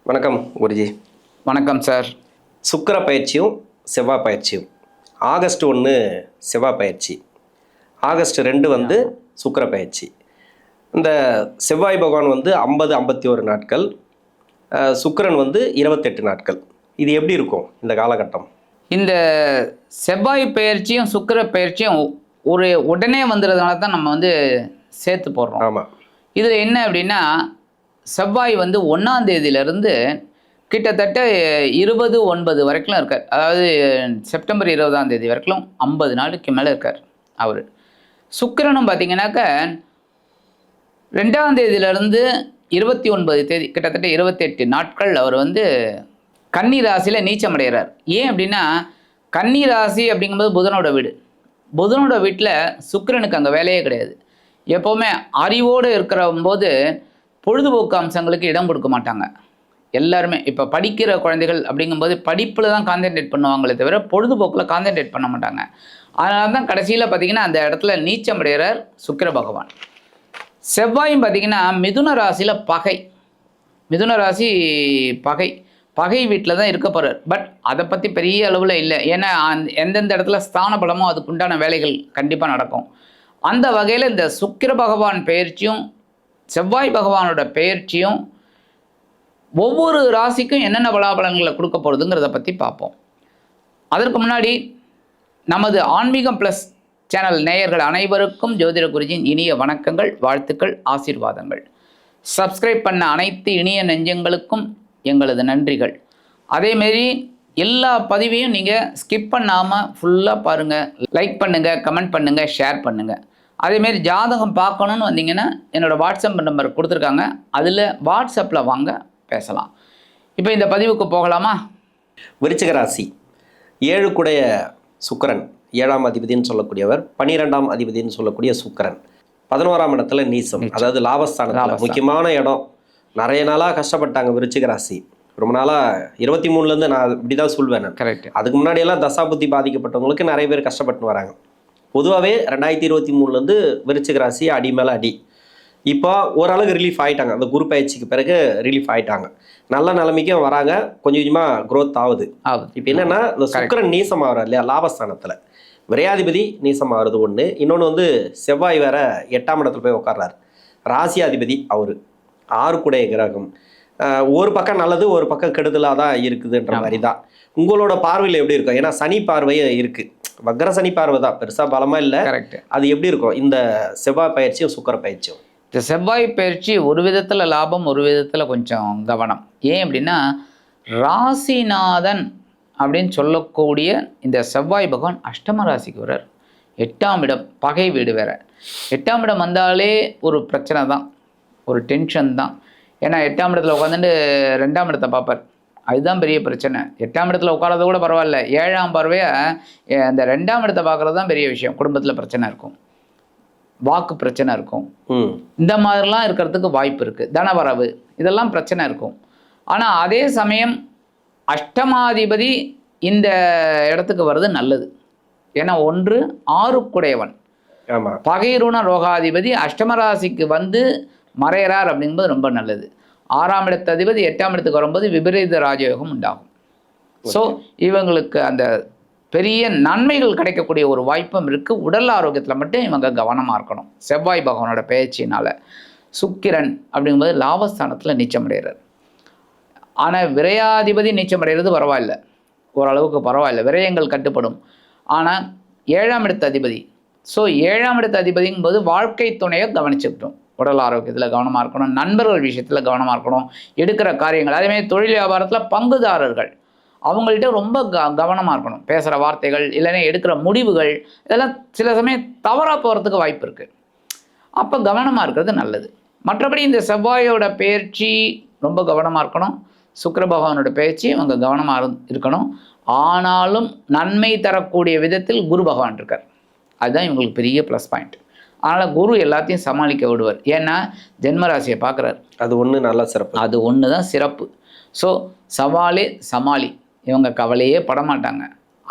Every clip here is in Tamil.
வணக்கம் குருஜி. வணக்கம் சார். சுக்கிர பயிற்சியும் செவ்வாய் பயிற்சியும் ஆகஸ்ட் 1 செவ்வாய் பயிற்சி, ஆகஸ்ட் 2 சுக்கிர பயிற்சி. இந்த செவ்வாய் பகவான் 50-51 நாட்கள், சுக்கிரன் 28 நாட்கள். இது எப்படி இருக்கும் இந்த காலகட்டம்? இந்த செவ்வாய் பயிற்சியும் சுக்கிர பயிற்சியும் உடனே வந்துடுறதுனால தான் நம்ம சேர்த்து போடுறோம். ஆமாம். இதில் என்ன அப்படின்னா, செவ்வாய் 1ஆம் தேதியிலிருந்து கிட்டத்தட்ட 20/9 வரைக்கும் இருக்கார். அதாவது செப்டம்பர் 20ஆம் தேதி வரைக்கும் 50 நாளுக்கு மேலே இருக்கார் அவர். சுக்கிரனும் பார்த்தீங்கன்னாக்க 2ஆம் தேதியிலிருந்து 29 தேதி, கிட்டத்தட்ட 28 நாட்கள் அவர் கன்னி ராசியில் நீச்சம் அடைகிறார். ஏன் அப்படின்னா, கன்னி ராசி அப்படிங்கும்போது புதனோட வீடு. புதனோட வீட்டில் சுக்கிரனுக்கு அங்கே வேலையே கிடையாது. எப்போவுமே அறிவோடு இருக்கிற போது பொழுதுபோக்கு அம்சங்களுக்கு இடம் கொடுக்க மாட்டாங்க எல்லாருமே. இப்போ படிக்கிற குழந்தைகள் அப்படிங்கும்போது படிப்பில் தான் கான்சென்ட்ரேட் பண்ணுவாங்களே தவிர பொழுதுபோக்கில் கான்சென்ட்ரேட் பண்ண மாட்டாங்க. அதனால தான் கடைசியில் பார்த்திங்கன்னா அந்த இடத்துல நீச்சம் அடைகிறார் சுக்கிர பகவான். செவ்வாயும் பார்த்திங்கன்னா மிதுன ராசியில் பகை, மிதுன ராசி பகை வீட்டில் தான் இருக்க போகிறார். பட் அதை பற்றி பெரிய அளவில் இல்லை. ஏன்னா எந்தெந்த இடத்துல ஸ்தான பலமோ அதுக்குண்டான வேலைகள் கண்டிப்பாக நடக்கும். அந்த வகையில் இந்த சுக்கிர பகவான் பெயர்ச்சியும் செவ்வாய் பகவானோட பெயர்ச்சியும் ஒவ்வொரு ராசிக்கும் என்னென்ன பலாபலன்களை கொடுக்க போகிறதுங்கிறத பற்றி பார்ப்போம். அதற்கு முன்னாடி நமது ஆன்மீகம் ப்ளஸ் சேனல் நேயர்கள் அனைவருக்கும் ஜோதிட குருஜியின் இனிய வணக்கங்கள், வாழ்த்துக்கள், ஆசீர்வாதங்கள். சப்ஸ்கிரைப் பண்ண அனைத்து இனிய நெஞ்சங்களுக்கும் எங்களது நன்றிகள். அதேமாரி எல்லா பதிவையும் நீங்கள் ஸ்கிப் பண்ணாமல் ஃபுல்லாக பாருங்கள், லைக் பண்ணுங்கள், கமெண்ட் பண்ணுங்கள், ஷேர் பண்ணுங்கள். அதேமாரி ஜாதகம் பார்க்கணுன்னு வந்தீங்கன்னா என்னோடய வாட்ஸ்அப் நம்பர் கொடுத்துருக்காங்க, அதில் வாட்ஸ்அப்பில் வாங்க பேசலாம். இப்போ இந்த பதிவுக்கு போகலாமா? விருச்சிக ராசி 7 சுக்கிரன், 7ஆம் அதிபதினு சொல்லக்கூடியவர், 12ஆம் அதிபதினு சொல்லக்கூடிய சுக்கிரன் 11ஆம் இடத்துல நீசம், அதாவது லாபஸ்தானத்தில் முக்கியமான இடம். நிறைய நாளாக கஷ்டப்பட்டாங்க விருச்சிக ராசி. ரொம்ப நாளாக 23லேருந்து நான் இப்படி தான் சொல்வேன். கரெக்ட். அதுக்கு முன்னாடியெல்லாம் தசாபுத்தி பாதிக்கப்பட்டவங்களுக்கு நிறைய பேர் கஷ்டப்பட்டு வராங்க. பொதுவாகவே 2023லேருந்து விருச்சிக ராசி அடி மேலே அடி. இப்போ ஓரளவுக்கு ரிலீஃப் ஆகிட்டாங்க. அந்த குரு பயிற்சிக்கு பிறகு ரிலீஃப் ஆகிட்டாங்க, நல்ல நிலைமைக்கும் வராங்க, கொஞ்சம் கொஞ்சமாக க்ரோத் ஆகுது. இப்போ என்னென்னா, இந்த சுக்கிரன் நீசம் ஆகிறார் இல்லையா லாபஸ்தானத்தில், விரையாதிபதி நீசம் ஆகிறது ஒன்று. இன்னொன்று செவ்வாய் வேற 8ஆம் இடத்துல போய் உட்கார்றாரு. ராசியாதிபதி அவர் 6 கிரகம். ஒரு பக்கம் நல்லது, ஒரு பக்கம் கெடுதலாக தான் இருக்குதுன்ற மாதிரி தான். உங்களோட பார்வையில் எப்படி இருக்கும்? ஏன்னா சனி பார்வையே இருக்குது, வக்ர சனி பார்வை தான், பெருசாக பலமாக இல்லை. கரெக்ட். அது எப்படி இருக்கும் இந்த செவ்வாய் பயிற்சியும் சுக்கிர பயிற்சியும்? இந்த செவ்வாய் பயிற்சி ஒரு விதத்தில் லாபம், ஒரு விதத்தில் கொஞ்சம் கவனம். ஏன் அப்படின்னா, ராசிநாதன் அப்படின்னு சொல்லக்கூடிய இந்த செவ்வாய் பகவான் அஷ்டம ராசிக்கு வர்றார். 8ஆம் இடம் பகை வீடு வேற. 8ஆம் இடம் வந்தாலே ஒரு பிரச்சனை தான், ஒரு டென்ஷன் தான். ஏன்னா 8ஆம் இடத்துல உட்காந்துட்டு 2ஆம் இடத்தை பார்ப்பார், அதுதான் பெரிய பிரச்சனை. 8ஆம் இடத்துல உட்காரது கூட பரவாயில்ல, 7ஆம் பார்வையை அந்த 2ஆம் இடத்தை பார்க்குறது தான் பெரிய விஷயம். குடும்பத்தில் பிரச்சனை இருக்கும், வாக்கு பிரச்சனை இருக்கும், இந்த மாதிரிலாம் இருக்கிறதுக்கு வாய்ப்பு இருக்குது. தனவரவு இதெல்லாம் பிரச்சனை இருக்கும். ஆனால் அதே சமயம் அஷ்டமாதிபதி இந்த இடத்துக்கு வர்றது நல்லது. ஏன்னா 1 6 பகைருண ரோகாதிபதி அஷ்டமராசிக்கு மறையறார் அப்படிங்கும்போது ரொம்ப நல்லது. 6ஆம் இடத்து அதிபதி 8ஆம் இடத்துக்கு வரும்போது விபரீத ராஜயோகம் உண்டாகும். ஸோ இவங்களுக்கு அந்த பெரிய நன்மைகள் கிடைக்கக்கூடிய ஒரு வாய்ப்பும் இருக்குது. உடல் ஆரோக்கியத்தில் மட்டும் இவங்க கவனமாக இருக்கணும். செவ்வாய் பகவானோட பயிற்சினால் சுக்கிரன் அப்படிங்கும்போது லாபஸ்தானத்தில் நீச்சம் அடைகிறார். ஆனால் விரையாதிபதி நீச்சம் அடைகிறது பரவாயில்ல, ஓரளவுக்கு பரவாயில்ல, விரயங்கள் கட்டுப்படும். ஆனால் 7ஆம் இடத்து அதிபதி, ஸோ 7ஆம் இடத்து அதிபதிங்கும்போது வாழ்க்கை துணையை கவனிச்சுக்கிட்டோம். உடல் ஆரோக்கியத்தில் கவனமாக இருக்கணும், நண்பர்கள் விஷயத்தில் கவனமாக இருக்கணும், எடுக்கிற காரியங்கள். அதேமாதிரி தொழில் வியாபாரத்தில் பங்குதாரர்கள் அவங்கள்ட்ட ரொம்ப கவனமாக இருக்கணும். பேசுகிற வார்த்தைகள் இல்லைன்னா எடுக்கிற முடிவுகள் இதெல்லாம் சில சமயம் தவறாக போகிறதுக்கு வாய்ப்பு இருக்குது. அப்போ கவனமாக இருக்கிறது நல்லது. மற்றபடி இந்த செவ்வாயோட பயிற்சி ரொம்ப கவனமாக இருக்கணும், சுக்கிர பகவானோட பயிற்சி அவங்க கவனமாக இருக்கணும். ஆனாலும் நன்மை தரக்கூடிய விதத்தில் குரு பகவான் இருக்கார், அதுதான் இவங்களுக்கு பெரிய ப்ளஸ் பாயிண்ட். அதனால் குரு எல்லாத்தையும் சமாளிக்க விடுவார். ஏன்னா ஜென்மராசியை பார்க்குறாரு, அது ஒன்று நல்ல சிறப்பு, அது ஒன்று தான் சிறப்பு. ஸோ சவாலே சமாளி, இவங்க கவலையே படமாட்டாங்க,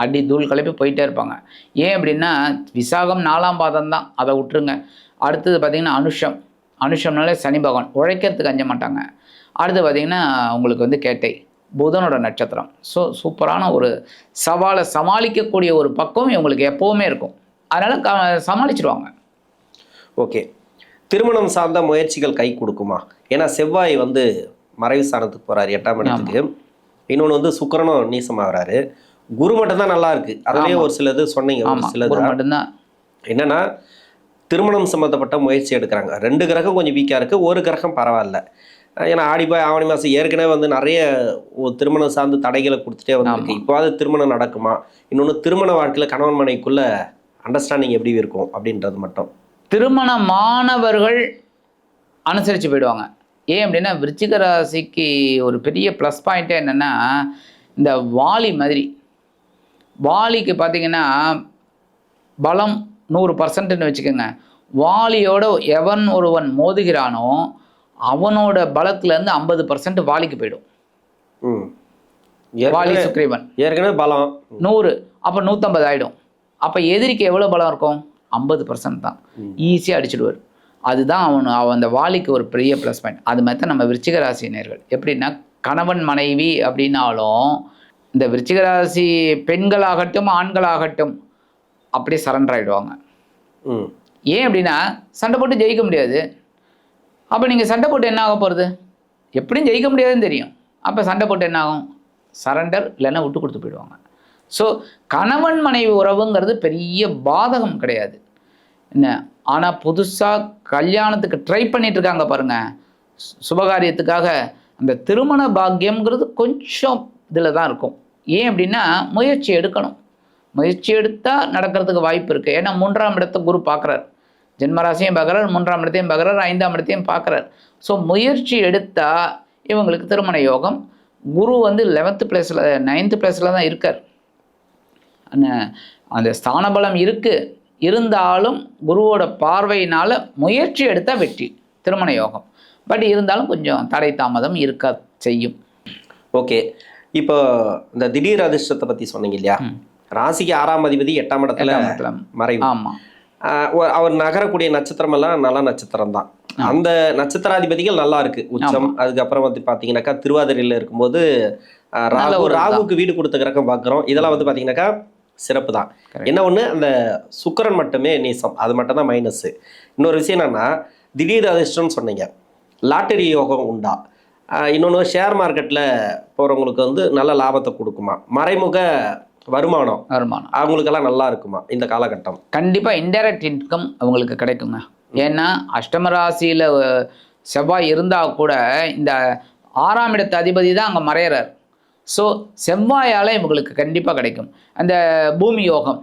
அடி தூள் கிளப்பி போயிட்டே இருப்பாங்க. ஏன் அப்படின்னா விசாகம் 4ஆம் பாதம் தான், அதை விட்டுருங்க. அடுத்தது பார்த்திங்கன்னா அனுஷம்னாலே சனி பகவான், உழைக்கிறதுக்கு அஞ்ச மாட்டாங்க. அடுத்து பார்த்தீங்கன்னா உங்களுக்கு வந்து கேட்டை, புதனோட நட்சத்திரம். ஸோ சூப்பரான ஒரு சவாலை சமாளிக்கக்கூடிய ஒரு பக்கம் இவங்களுக்கு எப்போவுமே இருக்கும். அதனால் சமாளிச்சிருவாங்க. ஓகே, திருமணம் சார்ந்த முயற்சிகள் கை கொடுக்குமா? ஏன்னா செவ்வாய் வந்து மறைவு ஸ்தானத்துக்கு போறாரு 8ஆம் இடத்துக்கு. இன்னொன்று வந்து சுக்கிரனும் நீசமாகறாரு. குரு மட்டும்தான் நல்லா இருக்கு. அதுலேயே ஒரு சிலது சொன்னீங்க, ஒரு சிலது மட்டும்தான் என்னன்னா திருமணம் சம்மந்தப்பட்ட முயற்சி எடுக்கிறாங்க. 2 கிரகம் கொஞ்சம் வீக்காக இருக்குது, ஒரு கிரகம் பரவாயில்ல. ஏன்னா ஆடிப்பாய் ஆவணி மாதம் ஏற்கனவே வந்து நிறைய திருமணம் சார்ந்து தடைகளை கொடுத்துட்டே வந்துருக்கு. இப்போது திருமணம் நடக்குமா? இன்னொன்று திருமண வாழ்க்கையில் கணவன் மனைவிக்குள்ள அண்டர்ஸ்டாண்டிங் எப்படி இருக்கும் அப்படின்றது மட்டும். திருமணமானவர்கள் அனுசரித்து போயிடுவாங்க. ஏன் அப்படின்னா விருச்சிக ராசிக்கு ஒரு பெரிய ப்ளஸ் பாயிண்ட்டே என்னென்னா, இந்த வாலி மாதிரி, வாலிக்கு பார்த்தீங்கன்னா பலம் 100%ன்னு வச்சுக்கோங்க. வாலியோட எவன் ஒருவன் மோதுகிறானோ அவனோட பலத்துலேருந்து 50% வாலிக்கு போயிடும். வாலி சுக்ரீவன் ஏற்கனவே பலம் 100, அப்போ 150 ஆகிடும். அப்போ எதிரிக்கு எவ்வளோ பலம் இருக்கும்? 50% தான். ஈஸியாக அடிச்சிடுவார். அதுதான் அவன் அந்த வாலிக்கு ஒரு பெரிய ப்ளஸ் பாயிண்ட். அது மாதிரி தான் நம்ம விருச்சிக ராசினியர்கள். எப்படின்னா கணவன் மனைவி அப்படின்னாலும் இந்த விருச்சிக ராசி பெண்களாகட்டும் ஆண்களாகட்டும் அப்படியே சரண்டர் ஆகிடுவாங்க. ஏன் அப்படின்னா சண்டை போட்டு ஜெயிக்க முடியாது. அப்போ நீங்கள் சண்டை போட்டு என்ன ஆக போகிறது? எப்படியும் ஜெயிக்க முடியாதுன்னு தெரியும். அப்போ சண்டை போட்டு என்ன ஆகும்? சரண்டர், இல்லைன்னா விட்டு கொடுத்து போயிடுவாங்க. ஸோ கணவன் மனைவி உறவுங்கிறது பெரிய பாதகம் கிடையாது என்ன. ஆனால் புதுசாக கல்யாணத்துக்கு ட்ரை பண்ணிட்டு இருக்காங்க பாருங்க, சுபகாரியத்துக்காக, அந்த திருமண பாக்கியம்ங்கிறது கொஞ்சம் இதில் தான் இருக்கும். ஏன் அப்படின்னா முயற்சி எடுக்கணும். முயற்சி எடுத்தால் நடக்கிறதுக்கு வாய்ப்பு இருக்குது. ஏன்னா 3ஆம் இடத்தை குரு பார்க்குறார். ஜென்மராசியும் பார்க்குறார், 3ஆம் இடத்தையும் பார்க்குறார், 5ஆம் இடத்தையும் பார்க்குறார். ஸோ முயற்சி எடுத்தால் இவங்களுக்கு திருமண யோகம். குரு வந்து 11th பிளேஸில் 9th பிளேஸில் தான் இருக்கார். அந்த ஸ்தான பலம் இருக்குது. இருந்தாலும் குருவோட பார்வையினால் முயற்சி எடுத்தால் வெற்றி, திருமண யோகம். பட் இருந்தாலும் கொஞ்சம் தடை தாமதம் இருக்க செய்யும். ஓகே, இப்போ இந்த திடீர் அதிர்ஷ்டத்தை பற்றி சொன்னீங்க இல்லையா? ராசிக்கு 6ஆம் அதிபதி 8ஆம் இடத்துல மறைவு. ஆமாம், அவர் நகரக்கூடிய நட்சத்திரம் எல்லாம் நல்ல நட்சத்திரம் தான். அந்த நட்சத்திராதிபதிகள் நல்லா இருக்கு, உச்சம். அதுக்கப்புறம் வந்து பார்த்தீங்கன்னாக்கா திருவாதிரையில் இருக்கும்போது ராகுக்கு வீடு கொடுத்த கிரகம் பார்க்குறோம். இதெல்லாம் வந்து பார்த்தீங்கன்னாக்கா சிறப்பு தான். என்ன ஒன்று, அந்த சுக்கிரன் மட்டுமே நீசம், அது மட்டும் தான் மைனஸ். இன்னொரு விஷயம் என்னன்னா, திடீர் அதிர்ஷ்டம்னு சொன்னீங்க, லாட்டரி யோகம் உண்டா? இன்னொன்று ஷேர் மார்க்கெட்டில் போகிறவங்களுக்கு வந்து நல்ல லாபத்தை கொடுக்குமா? மறைமுக வருமானம் அவங்களுக்கெல்லாம் நல்லா இருக்குமா இந்த காலகட்டம்? கண்டிப்பாக இன்டைரக்ட் இன்கம் அவங்களுக்கு கிடைக்குங்க. ஏன்னா அஷ்டமராசியில் செவ்வாய் இருந்தால் கூட இந்த 6ஆம் இடத்து அதிபதி தான் அங்கே மறையிறார். ஸோ செவ்வாயால் இவங்களுக்கு கண்டிப்பாக கிடைக்கும். அந்த பூமி யோகம்,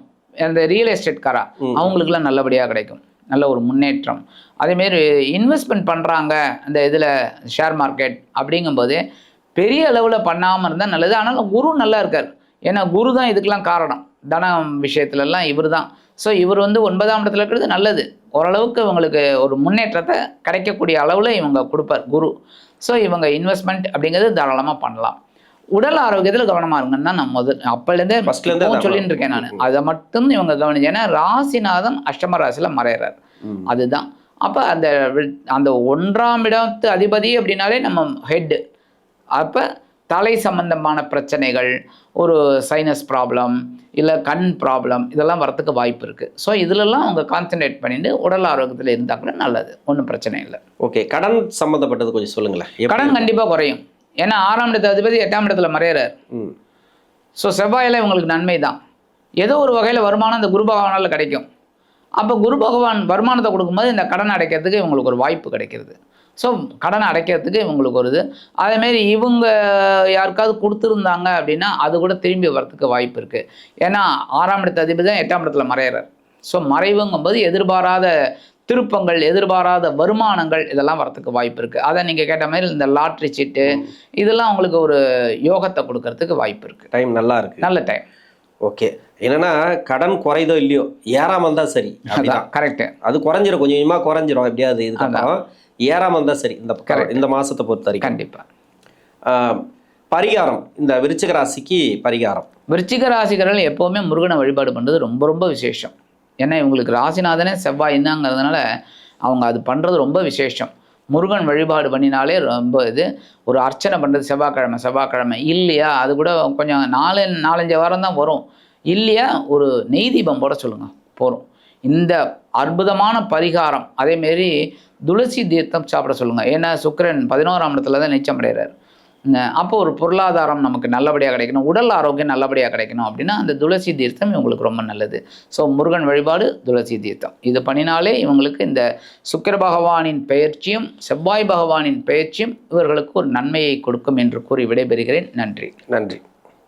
அந்த ரியல் எஸ்டேட்காரா அவங்களுக்குலாம் நல்லபடியாக கிடைக்கும், நல்ல ஒரு முன்னேற்றம். அதேமாரி இன்வெஸ்ட்மெண்ட் பண்ணுறாங்க அந்த இதில் ஷேர் மார்க்கெட் அப்படிங்கும்போது பெரிய அளவில் பண்ணாமல் இருந்தால் நல்லது. ஆனாலும் குரு நல்லா இருக்கார். ஏன்னா குரு தான் இதுக்கெல்லாம் காரணம். தனம் விஷயத்துலலாம் இவர் தான். ஸோ இவர் வந்து 9ஆம் இடத்துல இருக்கிறது நல்லது. ஓரளவுக்கு இவங்களுக்கு ஒரு முன்னேற்றத்தை கிடைக்கக்கூடிய அளவில் இவங்க கொடுப்பார் குரு. ஸோ இவங்க இன்வெஸ்ட்மெண்ட் அப்படிங்கிறது தாராளமாக பண்ணலாம். உடல் ஆரோக்கியத்தில் கவனமாக இருங்கன்னு தான் நான் அப்போலேருந்தே சொல்லிட்டு இருக்கேன் நான். அதை மட்டும் இவங்க கவனிச்சு. ஏன்னா ராசிநாதன் அஷ்டம ராசியில் மறையிறார். அதுதான். அப்போ அந்த 1ஆம் இடத்து அதிபதி அப்படின்னாலே நம்ம ஹெட்டு. அப்போ தலை சம்பந்தமான பிரச்சனைகள், ஒரு சைனஸ் ப்ராப்ளம், இல்லை கண் ப்ராப்ளம், இதெல்லாம் வரத்துக்கு வாய்ப்பு இருக்குது. ஸோ இதிலெல்லாம் அவங்க கான்சன்ட்ரேட் பண்ணிட்டு உடல் ஆரோக்கியத்தில் இருந்தால் கூட நல்லது, ஒன்றும் பிரச்சனை இல்லை. ஓகே, கடன் சம்மந்தப்பட்டது கொஞ்சம் சொல்லுங்களேன். கடன் கண்டிப்பாக குறையும். ஏன்னா 6ஆம் இடத்து அதிபதி 8ஆம் இடத்துல மறையிறார். ஸோ செவ்வாயில் இவங்களுக்கு நன்மை தான். ஏதோ ஒரு வகையில் வருமானம் இந்த குரு பகவானால் கிடைக்கும். அப்போ குரு பகவான் வருமானத்தை கொடுக்கும்போது இந்த கடன் அடைக்கிறதுக்கு இவங்களுக்கு ஒரு வாய்ப்பு கிடைக்கிறது. ஸோ கடன் அடைக்கிறதுக்கு இவங்களுக்கு ஒரு இது. அதேமாரி இவங்க யாருக்காவது கொடுத்துருந்தாங்க அப்படின்னா அது கூட திரும்பி வரத்துக்கு வாய்ப்பு இருக்குது. ஏன்னா 6ஆம் இடத்து அதிபதி தான் 8ஆம் இடத்துல மறையிறார். ஸோ மறைவுங்கும்போது எதிர்பாராத திருப்பங்கள், எதிர்பாராத வருமானங்கள் இதெல்லாம் வரத்துக்கு வாய்ப்பு இருக்குது. அதை நீங்கள் கேட்ட மாதிரி இந்த லாட்ரி சீட்டு இதெல்லாம் உங்களுக்கு ஒரு யோகத்தை கொடுக்கறதுக்கு வாய்ப்பு இருக்குது. டைம் நல்லா இருக்குது, நல்ல டைம். ஓகே, என்னன்னா கடன் குறைதோ இல்லையோ ஏறாமல் தான் சரி. அதுதான் கரெக்டு. அது குறைஞ்சிரும், கொஞ்சம் கொஞ்சமாக குறைஞ்சிரும். எப்படியாவது இதுக்கப்புறம் ஏறாமல் தான் சரி இந்த மாதத்தை பொறுத்த வரைக்கும். கண்டிப்பாக. பரிகாரம், இந்த விருச்சிக ராசிக்கு பரிகாரம். விருச்சிக ராசிக்காரர்கள் எப்போவுமே முருகனை வழிபாடு பண்ணுறது ரொம்ப ரொம்ப விசேஷம். ஏன்னா இவங்களுக்கு ராசிநாதனே செவ்வாய் தாங்கிறதுனால அவங்க அது பண்ணுறது ரொம்ப விசேஷம். முருகன் வழிபாடு பண்ணினாலே ரொம்ப இது. ஒரு அர்ச்சனை பண்ணுறது செவ்வாய்க்கிழமை இல்லையா, அது கூட கொஞ்சம் 4-5 வாரம் தான் வரும். இல்லையா ஒரு நெய் தீபம் போட சொல்லுங்கள் போகிறோம். இந்த அற்புதமான பரிகாரம். அதேமாரி துளசி தீர்த்தம் சாப்பிட சொல்லுங்கள். ஏன்னா சுக்கிரன் 11ஆம் இடத்துல தான் நீச்சம் அடைகிறார். அப்போ ஒரு பொருளாதாரம் நமக்கு நல்லபடியாக கிடைக்கணும், உடல் ஆரோக்கியம் நல்லபடியாக கிடைக்கணும் அப்படின்னா அந்த துளசி தீர்த்தம் இவங்களுக்கு ரொம்ப நல்லது. ஸோ முருகன் வழிபாடு, துளசி தீர்த்தம் இது பண்ணினாலே இவங்களுக்கு இந்த சுக்கிர பகவானின் பெயர்ச்சியும் செவ்வாய் பகவானின் பெயர்ச்சியும் இவர்களுக்கு ஒரு நன்மையை கொடுக்கும் என்று கூறி விடைபெறுகிறேன். நன்றி. நன்றி.